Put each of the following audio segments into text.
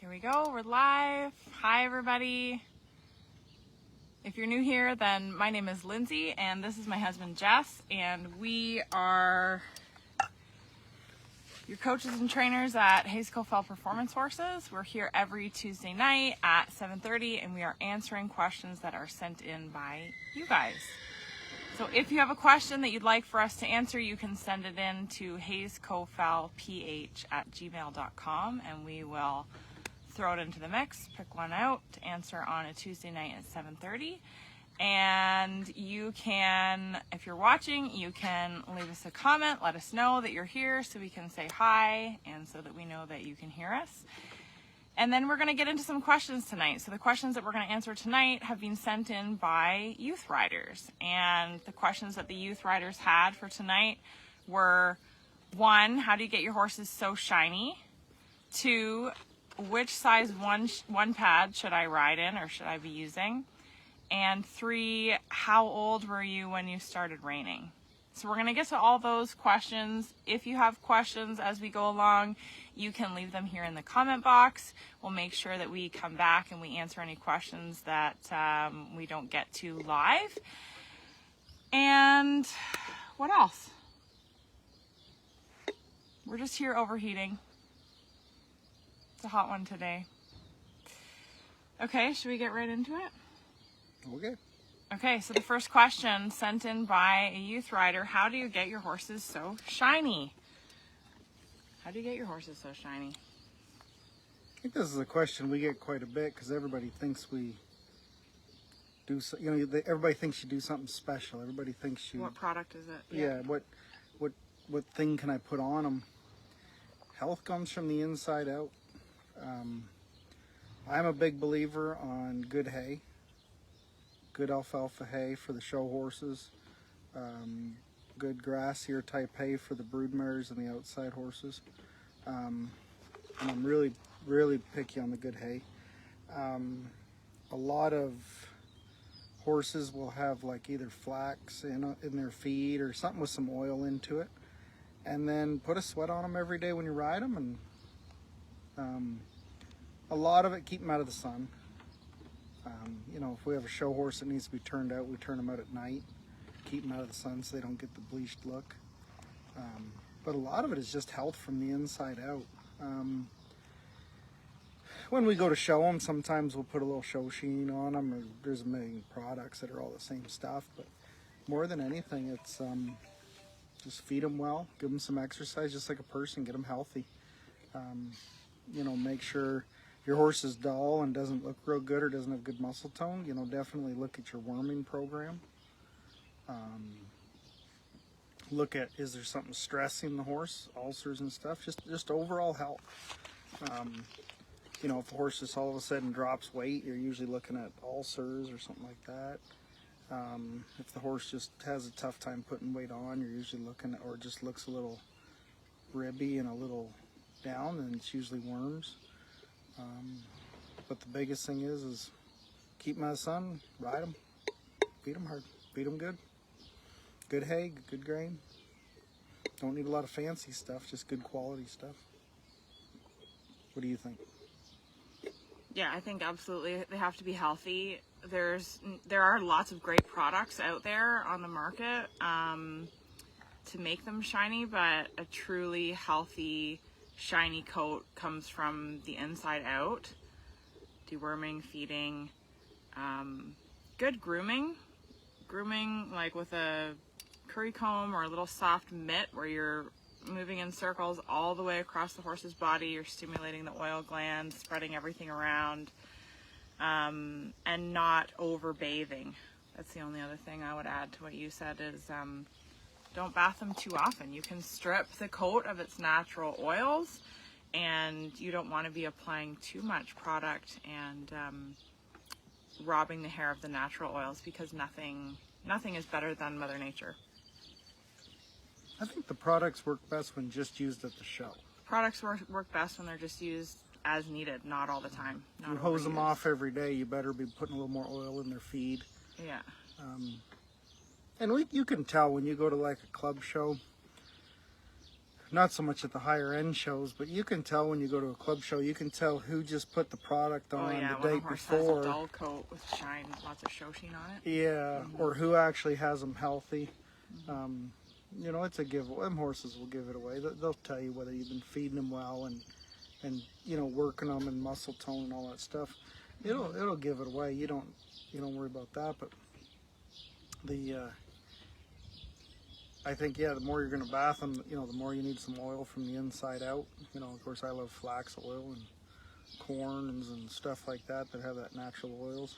Here we go, we're live. Hi everybody. If you're new here, then my name is Lindsay and this is my husband Jess, and we are your coaches and trainers at Hayes Cofell Performance Horses. We're here every Tuesday night at 7:30 and we are answering questions that are sent in by you guys. So if you have a question that you'd like for us to answer, you can send it in to hayescofellph@gmail.com and we will throw it into the mix, pick one out to answer on a Tuesday night at 7:30. And you can, if you're watching, you can leave us a comment, let us know that you're here so we can say hi and so that we know that you can hear us. And then we're going to get into some questions tonight. So the questions that we're going to answer tonight have been sent in by youth riders. And the questions that the youth riders had for tonight were, 1, how do you get your horses so shiny? 2, which size WONpad should I ride in or should I be using? And 3, how old were you when you started reining? So we're going to get to all those questions. If you have questions as we go along, you can leave them here in the comment box. We'll make sure that we come back and we answer any questions that we don't get to live. And what else? We're just here overheating. It's a hot one today. Okay, should we get right into it? Okay. Okay, so the first question sent in by a youth rider, how do you get your horses so shiny? How do you get your horses so shiny? I think this is a question we get quite a bit because everybody thinks we do, everybody thinks you do something special. Everybody thinks you... What product is it? Yeah, what thing can I put on them? Health comes from the inside out. I'm a big believer on good hay. Good alfalfa hay for the show horses, good grassier type hay for the brood mares and the outside horses. And I'm really picky on the good hay. A lot of horses will have like either flax in their feed or something with some oil into it, and then put a sweat on them every day when you ride them, and a lot of it, keep them out of the sun. If we have a show horse that needs to be turned out, we turn them out at night, keep them out of the sun so they don't get the bleached look. But a lot of it is just health from the inside out. When we go to show them, sometimes we'll put a little show sheen on them. Or there's a million products that are all the same stuff, but more than anything, it's just feed them well, give them some exercise, just like a person, get them healthy. Make sure your horse is dull and doesn't look real good or doesn't have good muscle tone, definitely look at your worming program. Look at, is there something stressing the horse, ulcers and stuff, just overall health. If a horse just all of a sudden drops weight, you're usually looking at ulcers or something like that. If the horse just has a tough time putting weight on, you're usually looking at, or just looks a little ribby and a little down, then it's usually worms. But the biggest thing is keep them out of the sun, ride them, feed them hard, feed them good. Good hay, good grain. Don't need a lot of fancy stuff, just good quality stuff. What do you think? Yeah, I think absolutely they have to be healthy. There are lots of great products out there on the market to make them shiny, but a truly healthy shiny coat comes from the inside out. Deworming, feeding, good grooming like with a curry comb or a little soft mitt where you're moving in circles all the way across the horse's body. You're stimulating the oil gland, spreading everything around, and not over bathing. That's the only other thing I would add to what you said is don't bath them too often. You can strip the coat of its natural oils, and you don't want to be applying too much product and robbing the hair of the natural oils, because nothing is better than Mother Nature. I think the products work best when just used at the show. Products work best when they're just used as needed, not all the time. You hose them off every day, you better be putting a little more oil in their feed. Yeah. And you can tell when you go to like a club show, not so much at the higher end shows, but you can tell when you go to a club show, you can tell who just put the product on yeah, the when a date horse has a before. dull coat with shine, lots of show sheen on it. Yeah, or who actually has them healthy. You know, it's a giveaway. Them horses will give it away. They'll tell you whether you've been feeding them well and you know, working them and muscle tone and all that stuff. It'll give it away. You don't worry about that. But I think, yeah, the more you're going to bath them, you know, the more you need some oil from the inside out. You know, of course, I love flax oil and corns and stuff like that have that natural oils.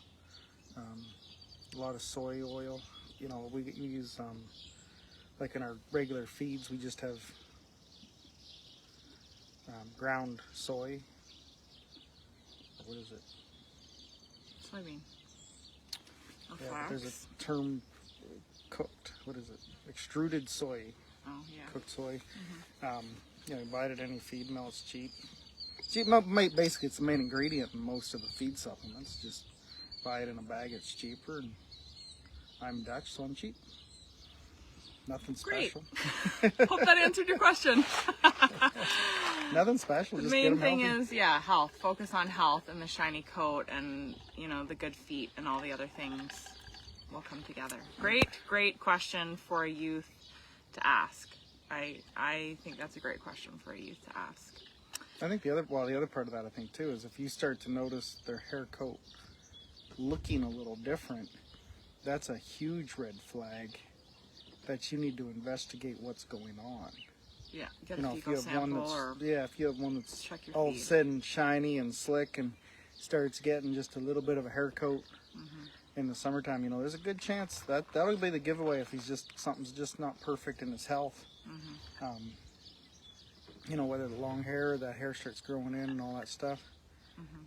A lot of soy oil. You know, we use, like in our regular feeds, we just have ground soy. What is it? Soybean. Or Yeah, flax. there's a term, cooked. What is it? Extruded soy. Oh, yeah. Cooked soy. You know, you buy it at any feed mill. It's cheap. Basically, it's the main ingredient in most of the feed supplements. Just buy it in a bag. It's cheaper, and I'm Dutch, so I'm cheap. Nothing Great. special. Hope that answered your question. Nothing special. The Just main get 'em thing healthy. is, yeah, health. Focus on health and the shiny coat and, you know, the good feet and all the other things will come together. Great question for a youth to ask. I think that's a great question for a youth to ask. I think the other part of that, I think too, is if you start to notice their hair coat looking a little different, that's a huge red flag that you need to investigate what's going on. Yeah, get You a know, if fecal you have one sample that's or if you have one that's check your all of a feed. sudden shiny and slick and starts getting just a little bit of a hair coat in the summertime, you know, there's a good chance that'll be the giveaway if something's just not perfect in his health. You know, whether the long hair or that hair starts growing in and all that stuff.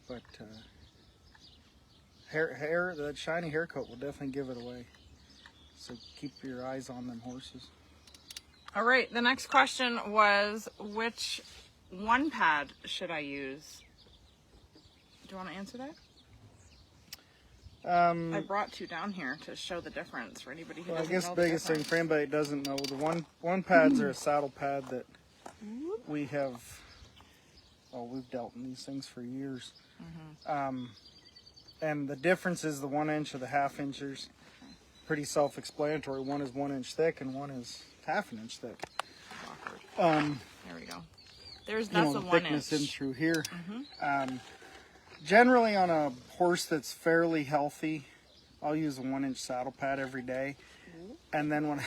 But that shiny hair coat will definitely give it away. So keep your eyes on them horses. All right, the next question was, which WONpad should I use? Do you want to answer that? I brought two down here to show the difference for anybody who Well, I doesn't guess know the biggest thing for anybody that doesn't know, the one pads are a saddle pad that we have. Oh, we've dealt in these things for years. And the difference is the 1 inch or the half inchers. Pretty self-explanatory. One is 1 inch thick and one is half an inch thick. There we go. That's you know, a the 1 thickness inch. in through here. Generally on a horse that's fairly healthy, I'll use a 1 inch saddle pad every day. And then when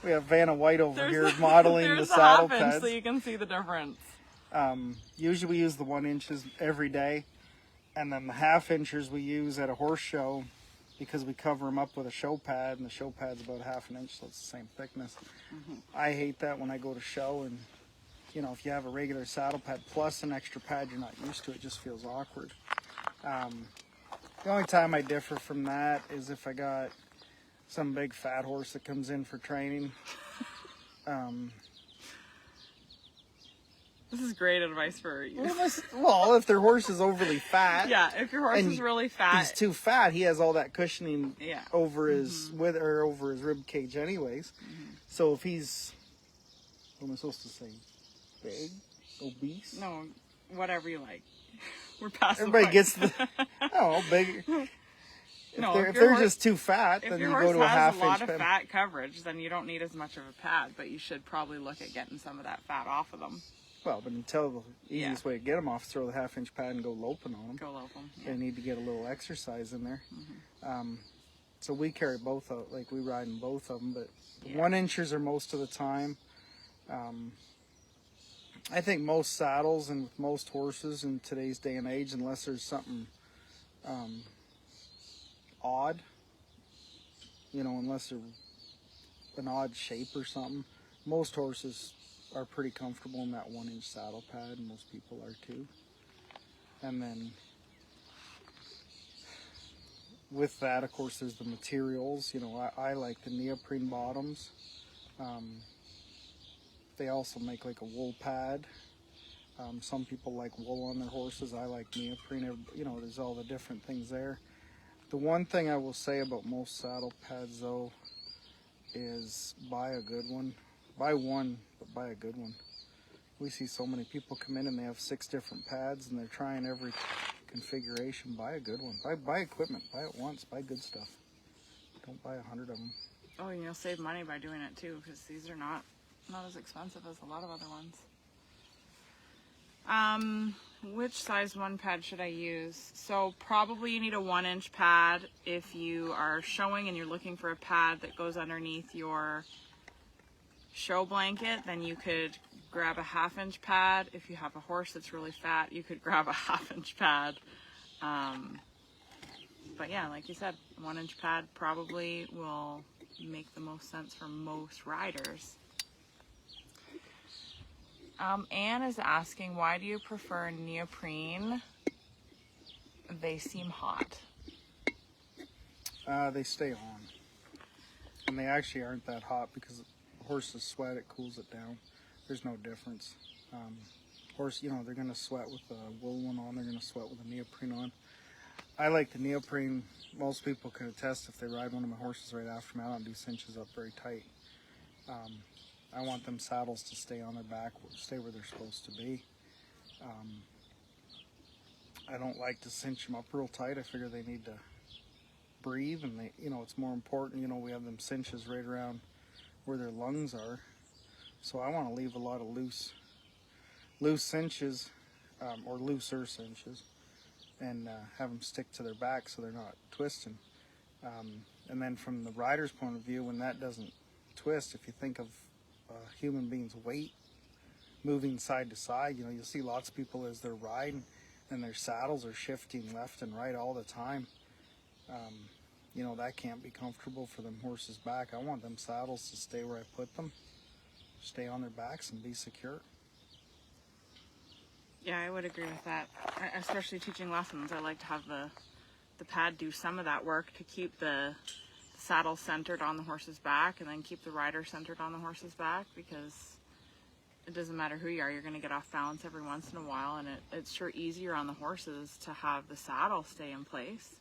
we have Vanna White over here modeling the saddle half inch pads. so you can see the difference. Usually we use the 1 inches every day. And then the half inchers we use at a horse show because we cover them up with a show pad, and the show pad's about half an inch, so it's the same thickness. I hate that when I go to show, and you know, if you have a regular saddle pad plus an extra pad you're not used to, it just feels awkward. The only time I differ from that is if I got some big fat horse that comes in for training. This is great advice for you. Well, if their horse is overly fat, Yeah, if your horse And is really fat, he's too fat, he has all that cushioning Yeah. over his over his rib cage anyways. So if he's, what am I supposed to say, big, obese? no, whatever you like. We're past the Everybody point. gets the, oh, big. No, If your they're horse- just too fat, If then your you horse go to a has half a lot inch of pad. fat coverage, then you don't need as much of a pad, but you should probably look at getting some of that fat off of them. Well, but until the easiest way to get them off is throw the half inch pad and go loping on them. Go low them. They need to get a little exercise in there. So we carry both out, like we ride in both of them, but 1 inchers are most of the time. I think most saddles and with most horses in today's day and age, unless there's something odd, you know, unless they're an odd shape or something, most horses are pretty comfortable in that 1 inch saddle pad, and most people are too. And then with that, of course, there's the materials. You know, I like the neoprene bottoms. They also make like a wool pad. Some people like wool on their horses. I like neoprene. You know, there's all the different things there. The one thing I will say about most saddle pads, though, is buy a good one. Buy one, but buy a good one. We see so many people come in and they have 6 different pads and they're trying every configuration. Buy a good one. Buy equipment. Buy it once. Buy good stuff. Don't buy 100 of them. Oh, and you'll save money by doing it too, because these are not as expensive as a lot of other ones. Which size WONpad should I use? So probably you need a 1-inch pad if you are showing and you're looking for a pad that goes underneath your show blanket. Then you could grab a 1/2-inch pad. If you have a horse that's really fat, you could grab a 1/2-inch pad. But yeah, like you said, 1-inch pad probably will make the most sense for most riders. Anne is asking, why do you prefer neoprene? They seem hot. They stay on. And they actually aren't that hot because horses sweat, it cools it down. There's no difference. Horse, they're going to sweat with a wool one on, they're going to sweat with a neoprene on. I like the neoprene. Most people can attest if they ride one of my horses right after me. I don't do cinches up very tight. I want them saddles to stay on their back, stay where they're supposed to be. I don't like to cinch them up real tight. I figure they need to breathe, and it's more important. We have them cinches right around where their lungs are. So I want to leave a lot of loose cinches, or looser cinches, and have them stick to their back so they're not twisting. And then from the rider's point of view, when that doesn't twist, if you think of a human being's weight moving side to side, you'll see lots of people as they're riding and their saddles are shifting left and right all the time. That can't be comfortable for them horses' back. I want them saddles to stay where I put them, stay on their backs and be secure. Yeah, I would agree with that. Especially teaching lessons, I like to have the pad do some of that work to keep the saddle centered on the horse's back and then keep the rider centered on the horse's back, because it doesn't matter who you are, you're going to get off balance every once in a while, and it's sure easier on the horses to have the saddle stay in place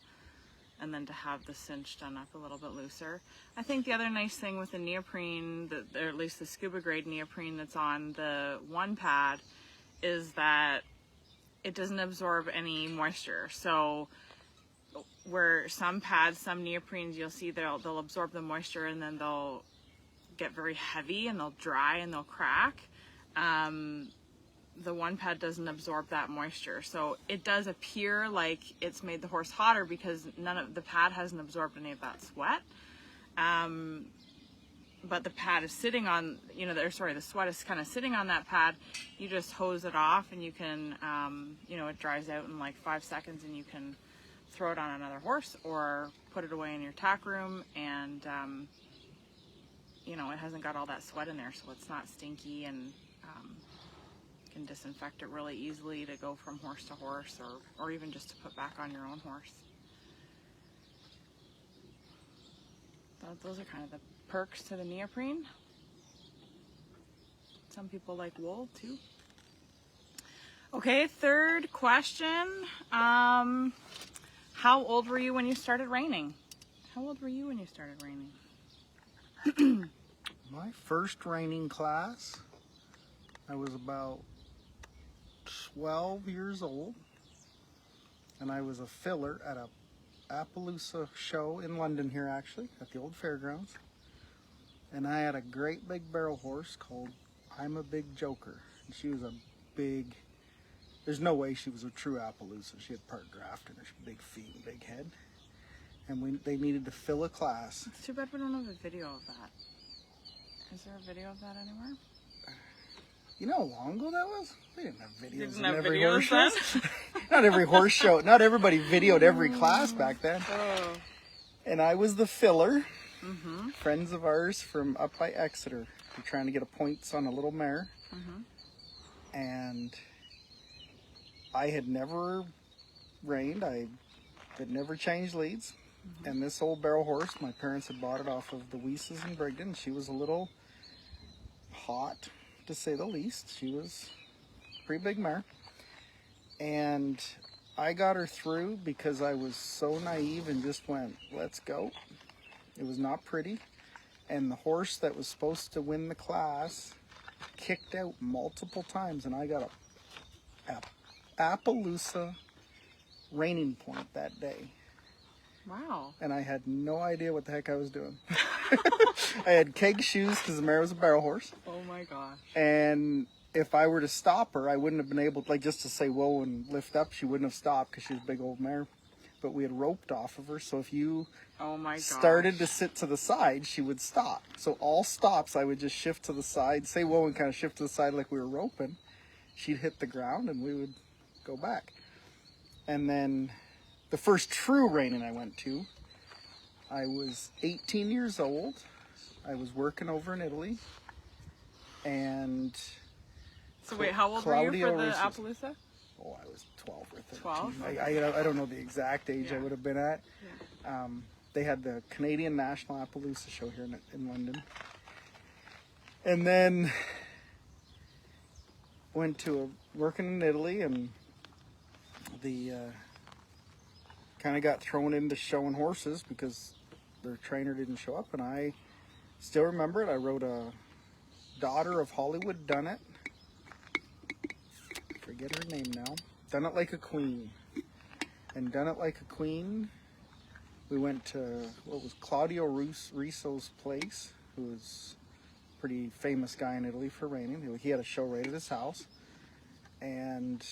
and then to have the cinch done up a little bit looser. I think the other nice thing with the neoprene, or at least the scuba grade neoprene that's on the WONpad, is that it doesn't absorb any moisture. So where some pads, some neoprenes, you'll see they'll absorb the moisture and then they'll get very heavy and they'll dry and they'll crack. The WONpad doesn't absorb that moisture, so it does appear like it's made the horse hotter because the pad hasn't absorbed any of that sweat. But the pad is sitting on, the sweat is kind of sitting on that pad. You just hose it off and you can, it dries out in like 5 seconds and you can throw it on another horse or put it away in your tack room, and it hasn't got all that sweat in there, so it's not stinky, and can disinfect it really easily to go from horse to horse, or even just to put back on your own horse. Those are kind of the perks to the neoprene. Some people like wool too. Okay, third question. How old were you when you started reining? How old were you when you started reining? My first reining class, I was about 12 years old, and I was a filler at a Appaloosa show in London here, actually, at the old fairgrounds. And I had a great big barrel horse called I'm a Big Joker. And she was a big, there's no way she was a true Appaloosa. She had part graft in her, big feet and big head. And they needed to fill a class. It's too bad we don't have a video of that. Is there a video of that anywhere? You know how long ago that was? They didn't have videos Didn't in have every videos horse show. Not every horse show. Not everybody videoed every class back then. Oh. And I was the filler. Mm-hmm. Friends of ours from up by Exeter were trying to get a points on a little mare. Mm-hmm. And I had never reined. I had never changed leads. Mm-hmm. And this old barrel horse, my parents had bought it off of the Weeses in Brigden. She was a little hot, to say the least. She was a pretty big mare. And I got her through because I was so naive and just went, let's go. It was not pretty. and the horse that was supposed to win the class kicked out multiple times, and I got a Appaloosa reining point that day. Wow. And I had no idea what the heck I was doing. I had keg shoes because the mare was a barrel horse. Oh my gosh. And if I were to stop her, I wouldn't have been able to, like, just to say whoa and lift up, she wouldn't have stopped because she was a big old mare. But we had roped off of her, so if you Oh my gosh. started to sit to the side, she would stop. So all stops, I would just shift to the side, say whoa, and kind of shift to the side like we were roping. She'd hit the ground, and we would go back. And then the first true reining I went to, I was 18 years old. I was working over in Italy, and So wait, how old were you Claudio for the was- Appaloosa? oh, I was 12 or 13. 12? I don't know the exact age I Yeah. would have been at. They had the Canadian National Appaloosa show here in London. And then went to working in Italy, and the kind of got thrown into showing horses because their trainer didn't show up. And I still remember it. I rode a Daughter of Hollywood Done It. Forget her name now. Done It Like a Queen. And Done It Like a Queen, we went to what was Claudio Risso's place, who was a pretty famous guy in Italy for reining. He had a show right at his house. And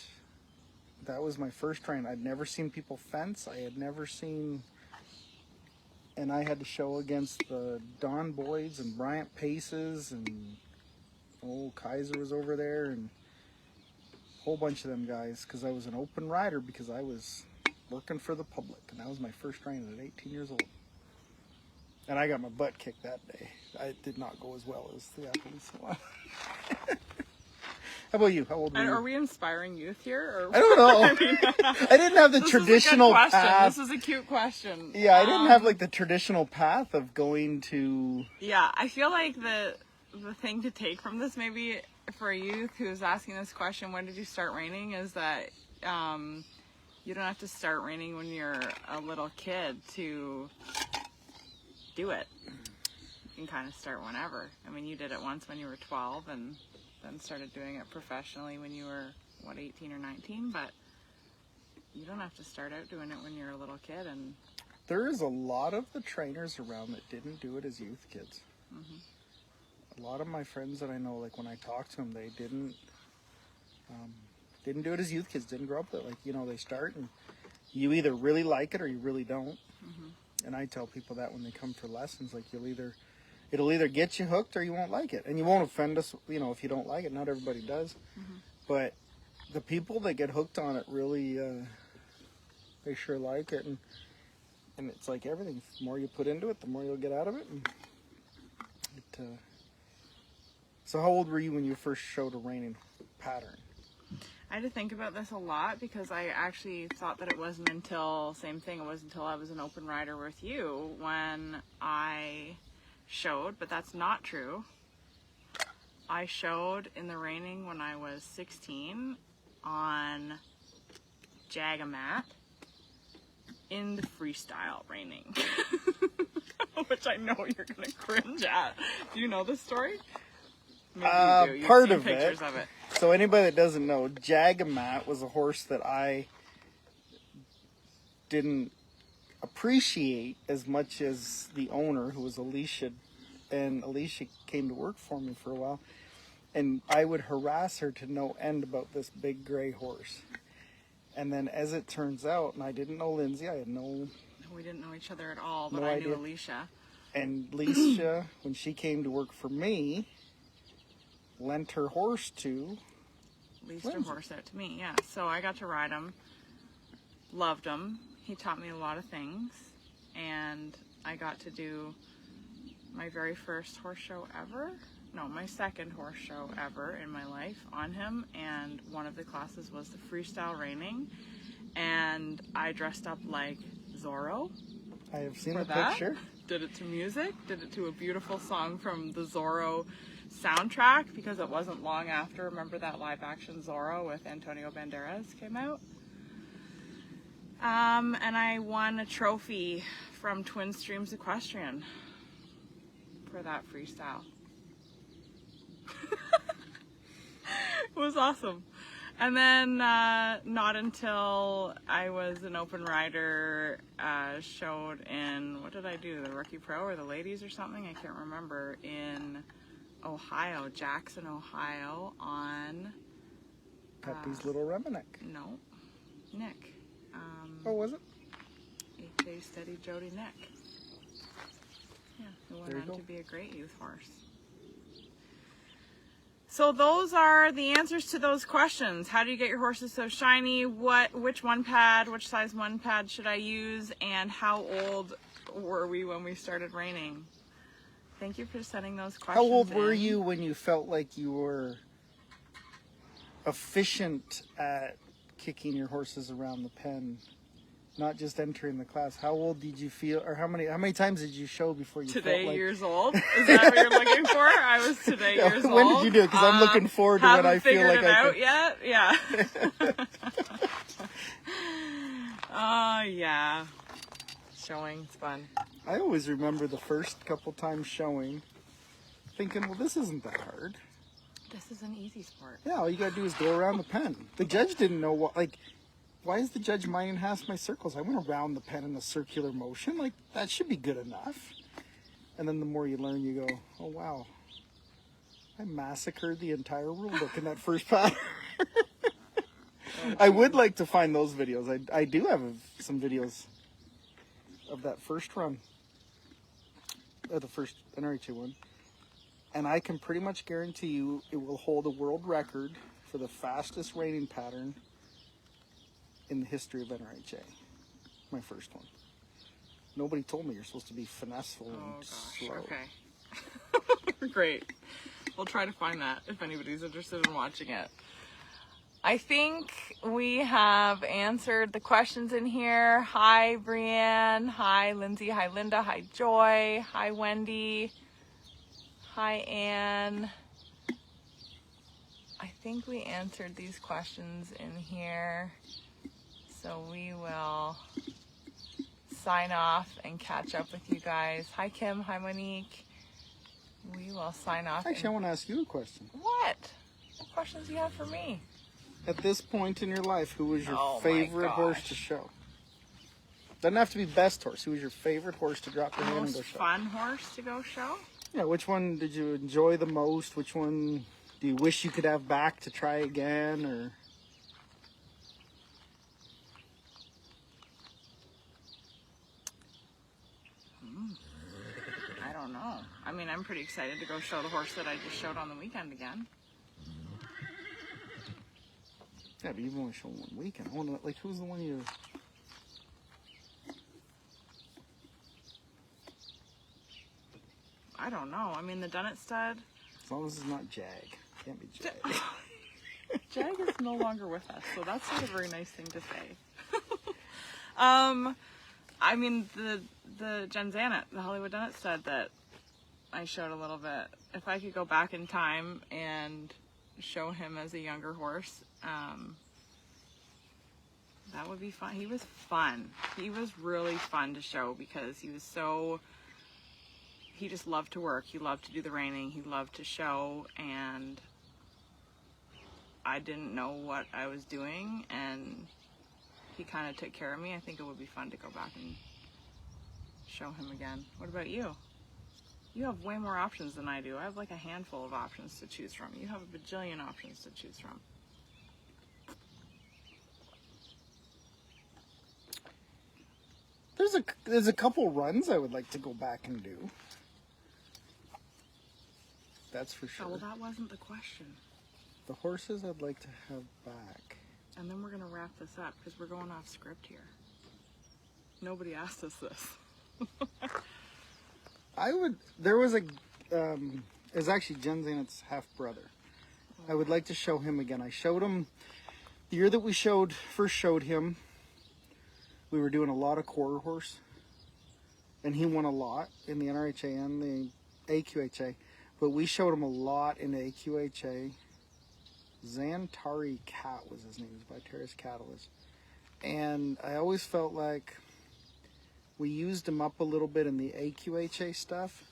that was my first train. I'd never seen people fence. I had never seen... And I had to show against the Don Boyds and Bryant Paces, and old Kaiser was over there, and a whole bunch of them guys, because I was an open rider because I was working for the public, and that was my first training at 18 years old. And I got my butt kicked that day. I did not go as well as the Appaloosa one. How about you? How old were you? Are we inspiring youth here? Or? I don't know. I didn't have the This traditional is a good question. path. This is a cute question. Yeah, I didn't have like the traditional path of going to... Yeah, I feel like the thing to take from this, maybe for a youth who's asking this question, when did you start reining, is that you don't have to start reining when you're a little kid to do it. You can kind of start whenever. I mean, you did it once when you were 12 and then started doing it professionally when you were, 18 or 19, but you don't have to start out doing it when you're a little kid. And There is a lot of the trainers around that didn't do it as youth kids. A lot of my friends that I know, like when I talk to them, they didn't do it as youth kids, didn't grow up with it. Like, you know, they start and you either really like it or you really don't. And I tell people that when they come for lessons, like it'll either get you hooked or you won't like it. And you won't offend us, you know, if you don't like it. Not everybody does. But the people that get hooked on it really, they sure like it. And it's like everything. The more you put into it, the more you'll get out of it. So how old were you when you first showed a reining pattern? I had to think about this a lot because I actually thought that it wasn't until, same thing, it wasn't until I was an open rider with you when I showed, but that's not true. I showed in the reining when I was 16 on Jagamat in the freestyle reining, which I know you're going to cringe at. Do you know this story? Maybe you do. You've Part seen of pictures it. of it. So anybody that doesn't know, Jagamat was a horse that I didn't appreciate as much as the owner, who was Alicia, and Alicia came to work for me for a while, and I would harass her to no end about this big gray horse. And then as it turns out, and I didn't know Lindsay, I had no... We didn't know each other at all, but No I knew idea. Alicia. And Alicia, when she came to work for me, lent her horse to... Leased a Lindsay. horse out to me, yeah. So I got to ride him, loved him. He taught me a lot of things, and I got to do my very first horse show ever. No, my second horse show ever in my life on him, and one of the classes was the freestyle reining, and I dressed up like Zorro. I have seen For the that? picture. Did it to music, did it to a beautiful song from the Zorro soundtrack, because it wasn't long after, remember that live action Zorro with Antonio Banderas came out? And I won a trophy from Twin Streams Equestrian. for that freestyle. It was awesome. And then not until I was an open rider, showed in, what did I do, the Rookie Pro or the Ladies or something? I can't remember, in Ohio, Jackson, Ohio, on... Pepe's Little Reminick. No, Nick. Oh, was it? H.A. Steady Jody Nick. Yeah, who went on to be a great youth horse. So those are the answers to those questions. How do you get your horses so shiny? Which WONpad, which size WONpad should I use? And how old were we when we started reining? Thank you for sending those questions. How old were you when you felt like you were efficient at kicking your horses around the pen, not just entering the class? How old did you feel, or how many times did you show before you today felt like... years old? Is that what you're looking for? I was today years old. When did you do it? Because I'm looking forward to when I feel like I yet? Yeah. Yeah. Showing's fun. I always remember the first couple times showing, thinking, well, this isn't that hard. This is an easy sport. Yeah, all you gotta do is go around the pen. The judge didn't know what, like, why is the judge minding half my circles? I went around the pen in a circular motion. Like, that should be good enough. And then the more you learn, you go, oh, wow. I massacred the entire rule book in that first pattern. I would like to find those videos. I do have some videos of that first run. The first NRHA one. And I can pretty much guarantee you it will hold a world record for the fastest reining pattern in the history of NRHA. My first one. Nobody told me you're supposed to be finesseful and slow. Okay. Great. We'll try to find that if anybody's interested in watching it. I think we have answered the questions in here. Hi, Brianne. Hi, Lindsay. Hi, Linda. Hi, Joy. Hi, Wendy. Hi, Anne. I think we answered these questions in here. So we will sign off and catch up with you guys. Hi, Kim. Hi, Monique. We will sign off. Actually, I want to ask you a question. What? What questions do you have for me? At this point in your life, who was your favorite horse to show? Doesn't have to be best horse. Who was your favorite horse to drop your hand and go show? Most fun horse to go show? Yeah, which one did you enjoy the most? Which one do you wish you could have back to try again? Or I don't know. I mean, I'm pretty excited to go show the horse that I just showed on the weekend again. yeah, but you've only shown one weekend. I want to, like, who's the one you... I don't know. I mean, the Dunnett stud. As long as it's not Jag. Can't be Jag. Jag is no longer with us, so that's not a very nice thing to say. I mean, the Jen Zanet, the Hollywood Dunnett stud that I showed a little bit. If I could go back in time and show him as a younger horse, that would be fun. He was fun. He was really fun to show because he was so... He just loved to work. He loved to do the reining. He loved to show, and I didn't know what I was doing, and he kind of took care of me. I think it would be fun to go back and show him again. What about you? You have way more options than I do. I have like a handful of options to choose from. You have a bajillion options to choose from. There's a couple runs I would like to go back and do. That's for sure. Oh, well, that wasn't the question. The horses I'd like to have back. And then we're going to wrap this up because we're going off script here. Nobody asked us this. There was it was actually Jen Zanet's half-brother. I would like to show him again. I showed him, the year that we first showed him, we were doing a lot of quarter horse. And he won a lot in the NRHA and the AQHA. But we showed him a lot in the AQHA. Xantari Cat was his name. He's by Terrace Catalyst. And I always felt like we used him up a little bit in the AQHA stuff.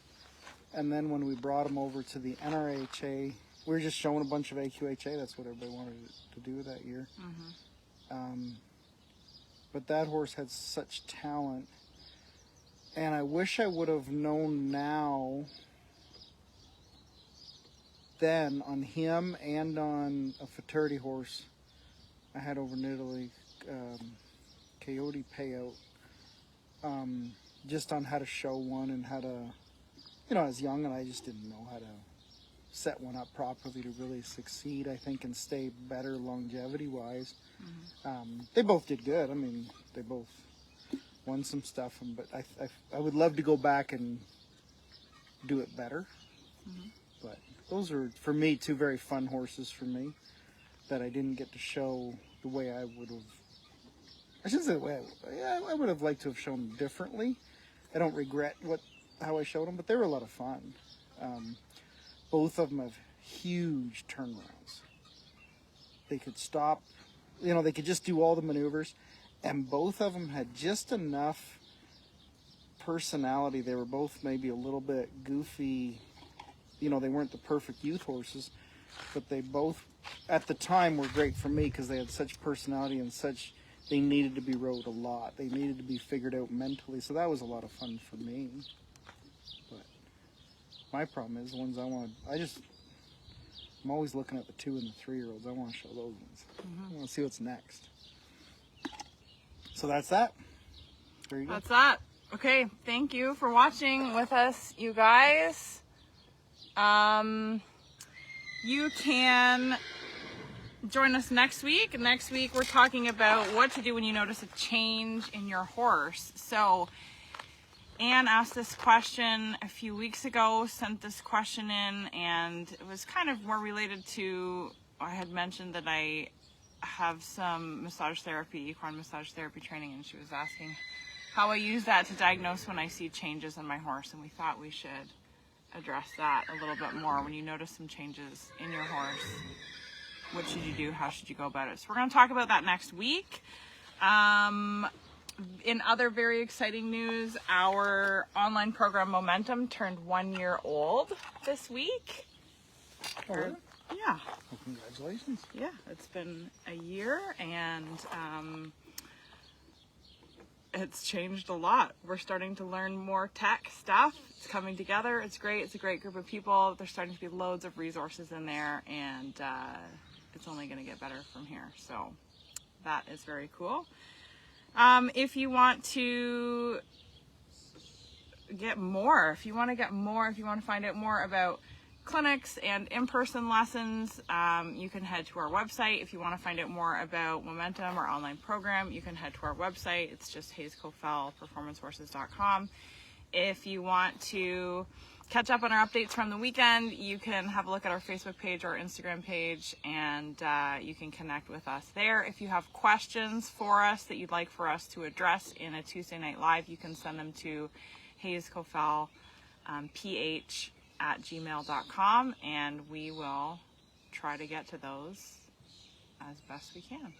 And then when we brought him over to the NRHA, we were just showing a bunch of AQHA. That's what everybody wanted to do that year. But that horse had such talent. And I wish I would have known now, then, on him and on a futurity horse I had over in Italy, Coyote Payout, just on how to show one and how to, I was young and I just didn't know how to set one up properly to really succeed, I think, and stay better longevity-wise. They both did good. I mean, they both won some stuff, but I would love to go back and do it better. But those are, for me, two very fun horses for me that I didn't get to show the way I would have. I shouldn't say the way I would have liked to have shown them differently. I don't regret how I showed them, but they were a lot of fun. Both of them have huge turnarounds. They could stop, they could just do all the maneuvers, and both of them had just enough personality. They were both maybe a little bit goofy. They weren't the perfect youth horses, but they both, at the time, were great for me because they had such personality and they needed to be rode a lot. They needed to be figured out mentally, so that was a lot of fun for me. But my problem is the ones I'm always looking at the 2 and the 3-year-olds. I want to show those ones. I want to see what's next. So that's that. There you go. That's that. Okay, thank you for watching with us, you guys. You can join us next week. Next week we're talking about what to do when you notice a change in your horse. So Anne asked this question a few weeks ago, sent this question in, and it was kind of more related to, I had mentioned that I have some massage therapy, equine massage therapy training, and she was asking how I use that to diagnose when I see changes in my horse, and we thought we should address that a little bit more. When you notice some changes in your horse, what should you do? How should you go about it? So we're going to talk about that next week. In other very exciting news, our online program Momentum turned 1 year old this week. Oh, really? Yeah. Well, congratulations. Yeah, it's been a year, and it's changed a lot. We're starting to learn more tech stuff. It's coming together. It's great. It's a great group of people. There's starting to be loads of resources in there, and it's only going to get better from here. So that is very cool. If you want to get more, if you want to find out more about clinics and in-person lessons, you can head to our website. If you want to find out more about Momentum, our online program, you can head to our website. It's just hayescofellperformancehorses.com. If you want to catch up on our updates from the weekend, you can have a look at our Facebook page or Instagram page, and you can connect with us there. If you have questions for us that you'd like for us to address in a Tuesday Night Live, you can send them to hayescofellph@gmail.com, and we will try to get to those as best we can.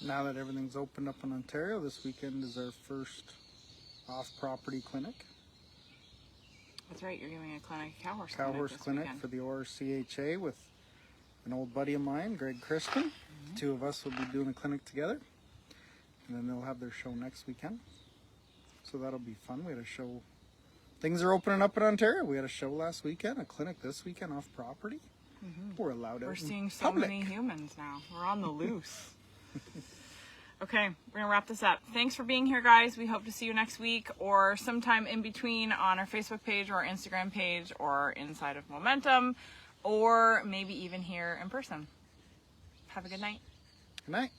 Now that everything's opened up in Ontario, this weekend is our first off-property clinic. That's right, you're giving a clinic, a cow horse clinic for the ORCHA with an old buddy of mine, Greg Crispin. The two of us will be doing a clinic together, and then they'll have their show next weekend. So that'll be fun. We had a show. Things are opening up in Ontario. We had a show last weekend, a clinic this weekend off property. We're allowed out. We're seeing so public. many humans now. We're on the loose. Okay, we're gonna wrap this up. Thanks for being here, guys. We hope to see you next week or sometime in between on our Facebook page or our Instagram page or inside of Momentum, or maybe even here in person. Have a good night. Good night.